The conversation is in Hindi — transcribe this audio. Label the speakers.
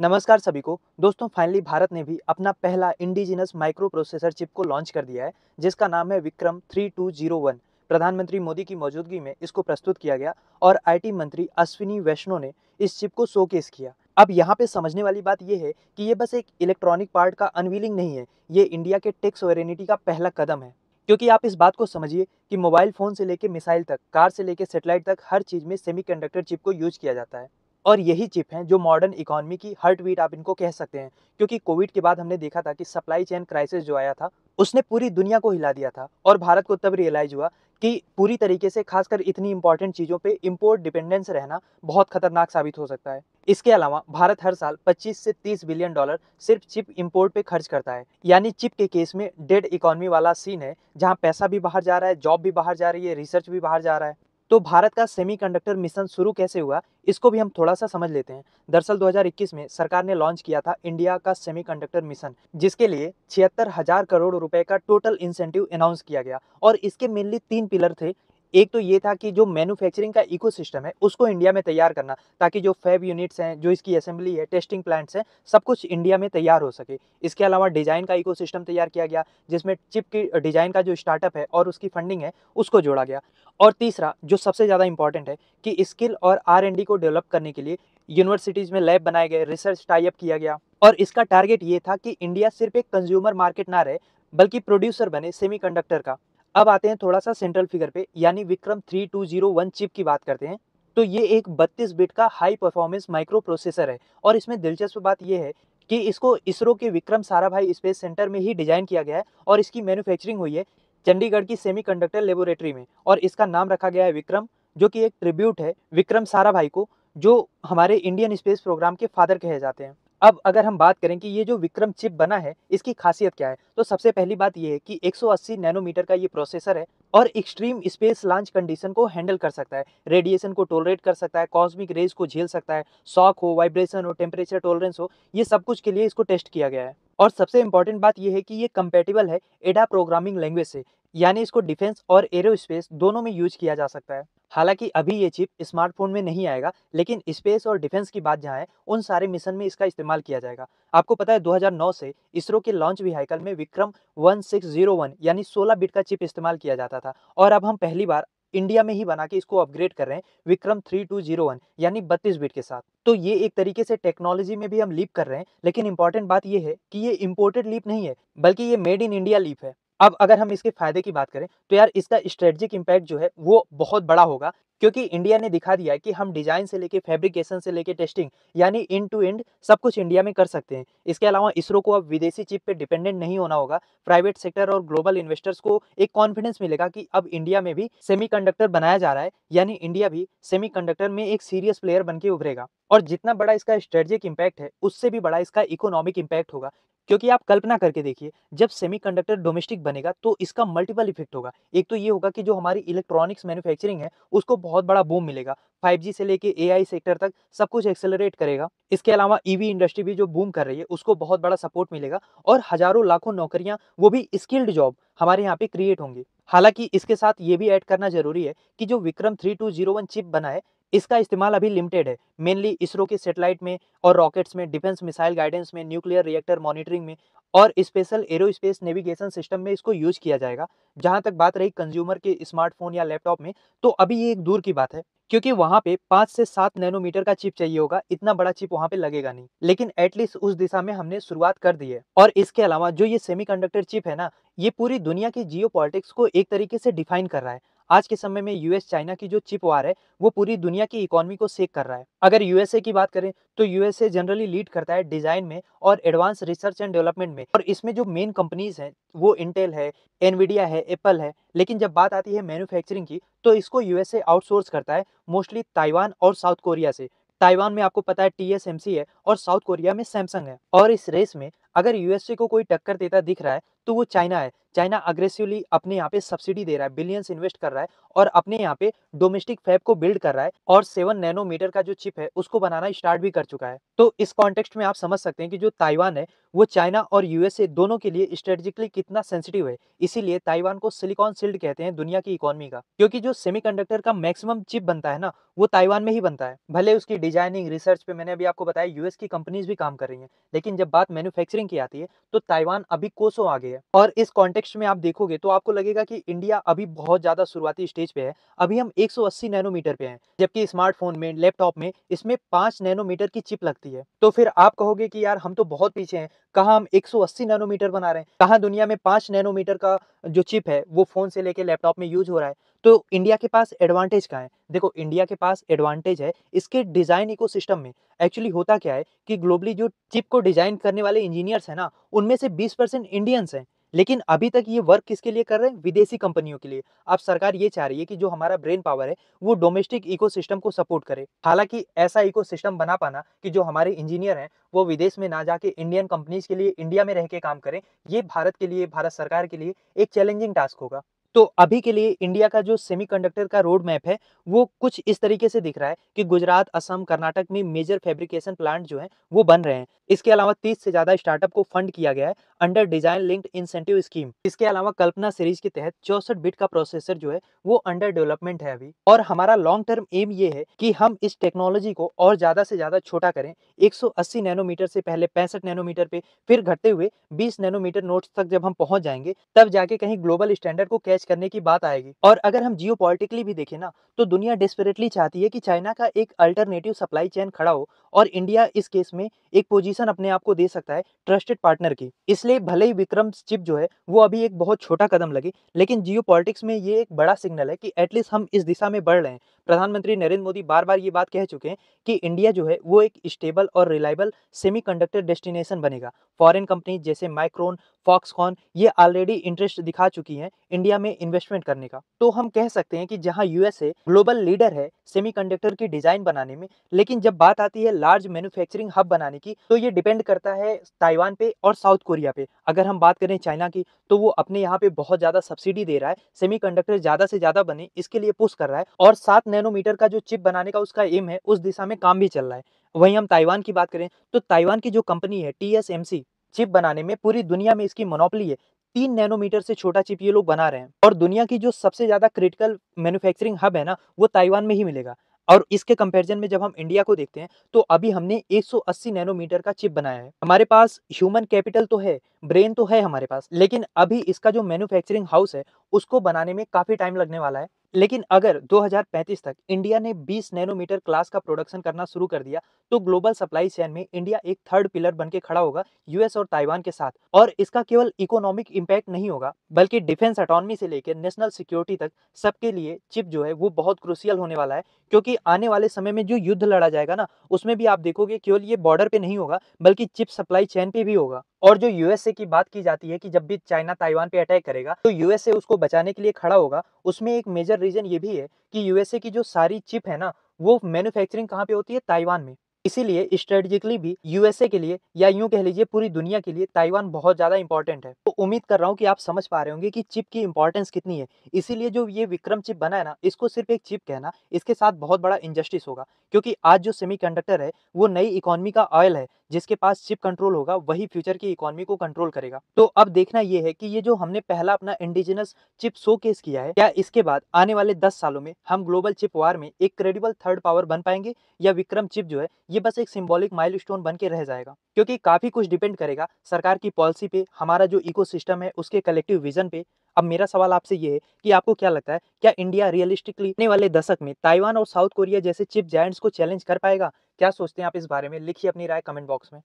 Speaker 1: नमस्कार सभी को। दोस्तों, फाइनली भारत ने भी अपना पहला इंडिजिनस माइक्रो प्रोसेसर चिप को लॉन्च कर दिया है, जिसका नाम है विक्रम 3201। प्रधानमंत्री मोदी की मौजूदगी में इसको प्रस्तुत किया गया और आईटी मंत्री अश्विनी वैष्णव ने इस चिप को शोकेस किया। अब यहाँ पे समझने वाली बात यह है कि ये बस एक इलेक्ट्रॉनिक पार्ट का अनवीलिंग नहीं है, ये इंडिया के टेक सॉवरेनिटी का पहला कदम है। क्योंकि आप इस बात को समझिए कि मोबाइल फोन से लेकर मिसाइल तक, कार से लेकर सैटेलाइट तक, हर चीज में सेमीकंडक्टर चिप को यूज किया जाता है। और यही चिप हैं जो मॉडर्न इकोनॉमी की हार्ट बीट आप इनको कह सकते हैं। क्योंकि कोविड के बाद हमने देखा था कि सप्लाई चेन क्राइसिस जो आया था, उसने पूरी दुनिया को हिला दिया था और भारत को तब रियलाइज हुआ कि पूरी तरीके से, खासकर इतनी इंपॉर्टेंट चीज़ों पे इंपोर्ट डिपेंडेंस रहना बहुत खतरनाक साबित हो सकता है। इसके अलावा भारत हर साल 25 से 30 बिलियन डॉलर सिर्फ चिप इंपोर्ट पे खर्च करता है। यानी चिप के केस में डेड इकोनॉमी वाला सीन है, जहाँ पैसा भी बाहर जा रहा है, जॉब भी बाहर जा रही है, रिसर्च भी बाहर जा रहा है। तो भारत का सेमीकंडक्टर मिशन शुरू कैसे हुआ, इसको भी हम थोड़ा सा समझ लेते हैं। दरअसल 2021 में सरकार ने लॉन्च किया था इंडिया का सेमीकंडक्टर मिशन, जिसके लिए 76,000 करोड़ रुपए का टोटल इंसेंटिव अनाउंस किया गया। और इसके मेनली 3 पिलर थे। एक तो ये था कि जो मैन्युफैक्चरिंग का इकोसिस्टम है, उसको इंडिया में तैयार करना, ताकि जो फैब यूनिट्स हैं, जो इसकी असेंबली है, टेस्टिंग प्लांट्स हैं, सब कुछ इंडिया में तैयार हो सके। इसके अलावा डिजाइन का इकोसिस्टम तैयार किया गया, जिसमें चिप की डिजाइन का जो स्टार्टअप है और उसकी फंडिंग है, उसको जोड़ा गया। और तीसरा, जो सबसे ज़्यादा इंपॉर्टेंट है, कि स्किल और R&D को डेवलप करने के लिए यूनिवर्सिटीज़ में लैब बनाए गए, रिसर्च टाई अप किया गया। और इसका टारगेट ये था कि इंडिया सिर्फ एक कंज्यूमर मार्केट ना रहे, बल्कि प्रोड्यूसर बने सेमीकंडक्टर का। अब आते हैं थोड़ा सा सेंट्रल फिगर पे, यानी विक्रम 3201 चिप की बात करते हैं। तो ये एक 32 बिट का हाई परफॉर्मेंस माइक्रो प्रोसेसर है। और इसमें दिलचस्प बात यह है कि इसको इसरो के विक्रम साराभाई स्पेस सेंटर में ही डिजाइन किया गया है और इसकी मैन्युफैक्चरिंग हुई है चंडीगढ़ की सेमीकंडक्टर लेबोरेटरी में। और इसका नाम रखा गया है विक्रम, जो कि एक ट्रिब्यूट है विक्रम साराभाई को, जो हमारे इंडियन स्पेस प्रोग्राम के फादर कहे जाते हैं। अब अगर हम बात करें कि ये जो विक्रम चिप बना है, इसकी खासियत क्या है, तो सबसे पहली बात ये है कि 180 नैनोमीटर का ये प्रोसेसर है और एक्सट्रीम स्पेस लॉन्च कंडीशन को हैंडल कर सकता है, रेडिएशन को टॉलरेट कर सकता है, कॉस्मिक रेज को झेल सकता है, शॉक हो, वाइब्रेशन हो, टेम्परेचर टॉलरेंस हो, ये सब कुछ के लिए इसको टेस्ट किया गया है। और सबसे इंपॉर्टेंट बात यह है कि ये कंपेटेबल है एडा प्रोग्रामिंग लैंग्वेज से, यानी इसको डिफेंस और एरोस्पेस दोनों में यूज किया जा सकता है। हालांकि अभी ये चिप स्मार्टफोन में नहीं आएगा, लेकिन स्पेस और डिफेंस की बात जहाँ है, उन सारे मिशन में इसका इस्तेमाल किया जाएगा। आपको पता है 2009 से इसरो के लॉन्च व्हीकल में विक्रम 1601 यानी 16 बिट का चिप इस्तेमाल किया जाता था, और अब हम पहली बार इंडिया में ही बना के इसको अपग्रेड कर रहे हैं विक्रम 3201 यानी 32 बिट के साथ। तो ये एक तरीके से टेक्नोलॉजी में भी हम लीप कर रहे हैं, लेकिन इंपॉर्टेंट बात ये है कि ये इंपोर्टेड लीप नहीं है, बल्कि ये मेड इन इंडिया लीप है। अब अगर हम इसके फायदे की बात करें, तो यार इसका स्ट्रेटेजिक इम्पैक्ट जो है वो बहुत बड़ा होगा। क्योंकि इंडिया ने दिखा दिया है कि हम डिजाइन से लेके फैब्रिकेशन से लेके टेस्टिंग, यानी एंड टू एंड सब कुछ इंडिया में कर सकते हैं। इसके अलावा इसरो को अब विदेशी चिप पे डिपेंडेंट नहीं होना होगा। प्राइवेट सेक्टर और ग्लोबल इन्वेस्टर्स को एक कॉन्फिडेंस मिलेगा कि अब इंडिया में भी सेमीकंडक्टर बनाया जा रहा है, यानी इंडिया भी सेमीकंडक्टर में एक सीरियस प्लेयर बन के उभरेगा। और जितना बड़ा इसका स्ट्रेटेजिक इम्पैक्ट है, उससे भी बड़ा इसका इकोनॉमिक इम्पैक्ट होगा। क्योंकि आप कल्पना करके देखिए, जब सेमीकंडक्टर डोमेस्टिक बनेगा तो इसका मल्टीपल इफेक्ट होगा। एक तो ये होगा कि जो हमारी इलेक्ट्रॉनिक्स मैन्युफैक्चरिंग है, उसको बहुत बड़ा बूम मिलेगा। 5G से लेके AI सेक्टर तक सब कुछ एक्सेलरेट करेगा। इसके अलावा ईवी इंडस्ट्री भी जो बूम कर रही है, उसको बहुत बड़ा सपोर्ट मिलेगा और हजारों लाखों नौकरियां, वो भी स्किल्ड जॉब हमारे यहाँ पे क्रिएट होंगी। हालांकि इसके साथ ये भी ऐड करना जरूरी है कि जो विक्रम 3201 चिप बना है, इसका इस्तेमाल अभी लिमिटेड है। मेनली इसरो के सैटेलाइट में और रॉकेट्स में, डिफेंस मिसाइल गाइडेंस में, न्यूक्लियर रिएक्टर मॉनिटरिंग में और स्पेशल एरोस्पेस नेविगेशन सिस्टम में इसको यूज किया जाएगा। जहां तक बात रही कंज्यूमर के स्मार्टफोन या लैपटॉप में, तो अभी ये एक दूर की बात है, क्योंकि वहां पे 5 से 7 नैनोमीटर का चिप चाहिए होगा। इतना बड़ा चिप वहां पे लगेगा नहीं, लेकिन एटलीस्ट उस दिशा में हमने शुरुआत कर दी है। और इसके अलावा जो ये सेमीकंडक्टर चिप है ना, ये पूरी दुनिया की जियोपॉलिटिक्स को एक तरीके से डिफाइन कर रहा है। आज के समय में यूएस चाइना की जो चिप वार है, वो पूरी दुनिया की इकोनॉमी को शेक कर रहा है। अगर यूएसए की बात करें, तो यूएसए जनरली लीड करता है डिजाइन में और एडवांस रिसर्च एंड डेवलपमेंट में, और इसमें जो मेन कंपनीज हैं वो इंटेल है, एनवीडिया है, एप्पल है। लेकिन जब बात आती है मैन्युफैक्चरिंग की, तो इसको यूएसए आउटसोर्स करता है मोस्टली ताइवान और साउथ कोरिया से। ताइवान में आपको पता है टीएसएमसी है और साउथ कोरिया में सैमसंग है। और इस रेस में अगर यूएसए को कोई टक्कर देता दिख रहा है, तो वो चाइना है। चाइना अग्रेसिवली अपने यहाँ पे सब्सिडी दे रहा है, बिलियंस इन्वेस्ट कर रहा है और अपने यहाँ पे डोमेस्टिक फैब को बिल्ड कर रहा है और 7 नैनोमीटर का जो चिप है उसको बनाना स्टार्ट भी कर चुका है। तो इस कॉन्टेक्स्ट में आप समझ सकते हैं कि जो ताइवान है वो चाइना और यूएसए दोनों के लिए स्ट्रेटेजिकली कितना सेंसिटिव है। इसीलिए ताइवान को सिलिकॉन शील्ड कहते हैं दुनिया की इकोनॉमी का, क्योंकि जो सेमीकंडक्टर का मैक्सिमम चिप बनता है ना, वो ताइवान में ही बनता है। भले उसकी डिजाइनिंग रिसर्च पे मैंने अभी आपको बताया यूएस की कंपनीज भी काम कर रही हैं, लेकिन जब बात मैन्युफैक्चरिंग की आती है तो ताइवान अभी कोसों आगे है। और इस कॉन्टेक्स्ट में आप देखोगे तो आपको लगेगा कि इंडिया अभी बहुत ज्यादा शुरुआती स्टेज पे है। अभी हम 180 नैनोमीटर पे हैं, जबकि स्मार्टफोन में, लैपटॉप में इसमें 5 नैनोमीटर की चिप लगती है। तो फिर आप कहोगे कि यार हम तो बहुत पीछे हैं, कहाँ हम 180 नैनोमीटर बना रहे हैं, कहाँ दुनिया में 5 नैनोमीटर का जो चिप है वो फोन से लेके लैपटॉप में यूज हो रहा है। तो इंडिया के पास एडवांटेज कहाँ है? देखो, इंडिया के पास एडवांटेज है इसके डिजाइन इकोसिस्टम में। एक्चुअली होता क्या है कि ग्लोबली जो चिप को डिजाइन करने वाले इंजीनियर्स हैं ना, उनमें से 20% इंडियंस हैं। लेकिन अभी तक ये वर्क किसके लिए कर रहे हैं? विदेशी कंपनियों के लिए। अब सरकार ये चाह रही है कि जो हमारा ब्रेन पावर है वो डोमेस्टिक इकोसिस्टम को सपोर्ट करे। हालांकि ऐसा इकोसिस्टम बना पाना कि जो हमारे इंजीनियर हैं वो विदेश में ना जाके इंडियन कंपनीज के लिए इंडिया में रह के काम करें, ये भारत के लिए, भारत सरकार के लिए एक चैलेंजिंग टास्क होगा। तो अभी के लिए इंडिया का जो सेमीकंडक्टर का रोड मैप है वो कुछ इस तरीके से दिख रहा है कि गुजरात, असम, कर्नाटक में मेजर फैब्रिकेशन प्लांट जो हैं वो बन रहे हैं। इसके अलावा 30 से ज्यादा स्टार्टअप को फंड किया गया है under design linked incentive scheme. इसके अलावा कल्पना सीरीज के तहत 64 बिट का प्रोसेसर जो है वो अंडर डेवलपमेंट है अभी। और हमारा लॉन्ग टर्म एम ये है कि हम इस टेक्नोलॉजी को और ज्यादा से ज्यादा छोटा करें। 180 नैनोमीटर से पहले 65 नैनोमीटर पे, फिर घटते हुए 20 नैनोमीटर नोड्स तक जब हम पहुंच जाएंगे तब जाके कहीं ग्लोबल स्टैंडर्ड को कैच करने की बात आएगी। और अगर हम जियोपॉलिटिकली भी देखें ना, तो दुनिया डेस्परेटली चाहती है कि चाइना का एक अल्टरनेटिव सप्लाई चेन खड़ा हो और इंडिया इस केस में एक पोजीशन अपने आप को दे सकता है ट्रस्टेड पार्टनर की। इसलिए भले ही विक्रम चिप जो है वो अभी एक बहुत छोटा कदम लगे, लेकिन जियोपॉलिटिक्स में ये एक बड़ा सिग्नल है कि एटलीस्ट हम इस दिशा में बढ़ रहे हैं। प्रधानमंत्री नरेंद्र मोदी बार बार ये बात कह चुके हैं कि इंडिया जो है वो एक स्टेबल और रिलायबल सेमीकंडक्टर डेस्टिनेशन बनेगा। फॉरेन कंपनी जैसे माइक्रोन, फॉक्सकॉन ये ऑलरेडी इंटरेस्ट दिखा चुकी हैं इंडिया में इन्वेस्टमेंट करने का। तो हम कह सकते हैं कि जहां यूएसए ग्लोबल लीडर है सेमीकंडक्टर की डिजाइन बनाने में, लेकिन जब बात आती है लार्ज मैन्युफैक्चरिंग हब बनाने की तो ये डिपेंड करता है ताइवान पे और साउथ कोरिया पे। अगर हम बात करें चाइना की तो वो अपने यहाँ पे बहुत ज्यादा सब्सिडी दे रहा है, सेमीकंडक्टर ज्यादा से ज्यादा बने इसके लिए पुश कर रहा है और 7 नैनोमीटर का जो चिप बनाने का उसका एम है उस दिशा में काम भी चल रहा है। वहीं हम ताइवान की बात करें तो ताइवान की जो कंपनी है टीएसएमसी, चिप बनाने में पूरी दुनिया में इसकी मोनोपोली है। 3 नैनोमीटर से छोटा चिप ये लोग बना रहे हैं और दुनिया की जो सबसे ज्यादा क्रिटिकल मैन्युफैक्चरिंग हब है ना, वो ताइवान में ही मिलेगा। और इसके कंपैरिजन में जब हम इंडिया को देखते हैं तो अभी हमने 180 नैनोमीटर का चिप बनाया है। हमारे पास ह्यूमन कैपिटल तो है, ब्रेन तो है हमारे पास, लेकिन अभी इसका जो मैन्युफैक्चरिंग हाउस है उसको बनाने में काफी टाइम लगने वाला है। लेकिन अगर 2035 तक इंडिया ने 20 नैनोमीटर क्लास का प्रोडक्शन करना शुरू कर दिया तो ग्लोबल सप्लाई चेन में इंडिया एक थर्ड पिलर बन के खड़ा होगा यूएस और ताइवान के साथ। और इसका केवल इकोनॉमिक इंपैक्ट नहीं होगा बल्कि डिफेंस ऑटोनॉमी से लेकर नेशनल सिक्योरिटी तक सबके लिए चिप जो है वो बहुत क्रूशियल होने वाला है। क्योंकि आने वाले समय में जो युद्ध लड़ा जाएगा ना, उसमें भी आप देखोगे केवल ये बॉर्डर पे नहीं होगा बल्कि चिप सप्लाई चेन पे भी होगा। और जो यूएसए की बात की जाती है कि जब भी चाइना ताइवान पे अटैक करेगा तो यूएसए उसको बचाने के लिए खड़ा होगा, उसमें एक मेजर रीजन ये भी है कि यूएसए की जो सारी चिप है ना वो मैन्युफैक्चरिंग कहाँ पे होती है? ताइवान में। इसीलिए स्ट्रेटेजिकली भी यूएसए के लिए या यूं कह लीजिए पूरी दुनिया के लिए ताइवान बहुत ज्यादा इंपॉर्टेंट है। तो उम्मीद कर रहा हूं कि आप समझ पा रहे होंगे कि चिप की इंपॉर्टेंस कितनी है। इसीलिए जो ये विक्रम चिप बना है ना, इसको सिर्फ एक चिप कहना इसके साथ बहुत बड़ा इनजस्टिस होगा। क्योंकि आज जो सेमीकंडक्टर है वो नई इकोनॉमी का ऑयल है, जिसके पास चिप कंट्रोल होगा वही फ्यूचर की इकोनॉमी को कंट्रोल करेगा। तो अब देखना ये है कि ये जो हमने पहला अपना इंडिजिनस चिप शोकेस किया है, क्या इसके बाद आने वाले 10 सालों में हम ग्लोबल चिप वार में एक क्रेडिबल थर्ड पावर बन पाएंगे, या विक्रम चिप जो है ये बस एक सिंबॉलिक माइलस्टोन बन के रह जाएगा। क्योंकि काफी कुछ डिपेंड करेगा सरकार की पॉलिसी पे, हमारा जो इकोसिस्टम है उसके कलेक्टिव विजन पे। अब मेरा सवाल आपसे ये है कि आपको क्या लगता है, क्या इंडिया रियलिस्टिकली आने वाले दशक में ताइवान और साउथ कोरिया जैसे चिप जायंट्स को चैलेंज कर पाएगा? क्या सोचते हैं आप इस बारे में? लिखिए अपनी राय कमेंट बॉक्स में।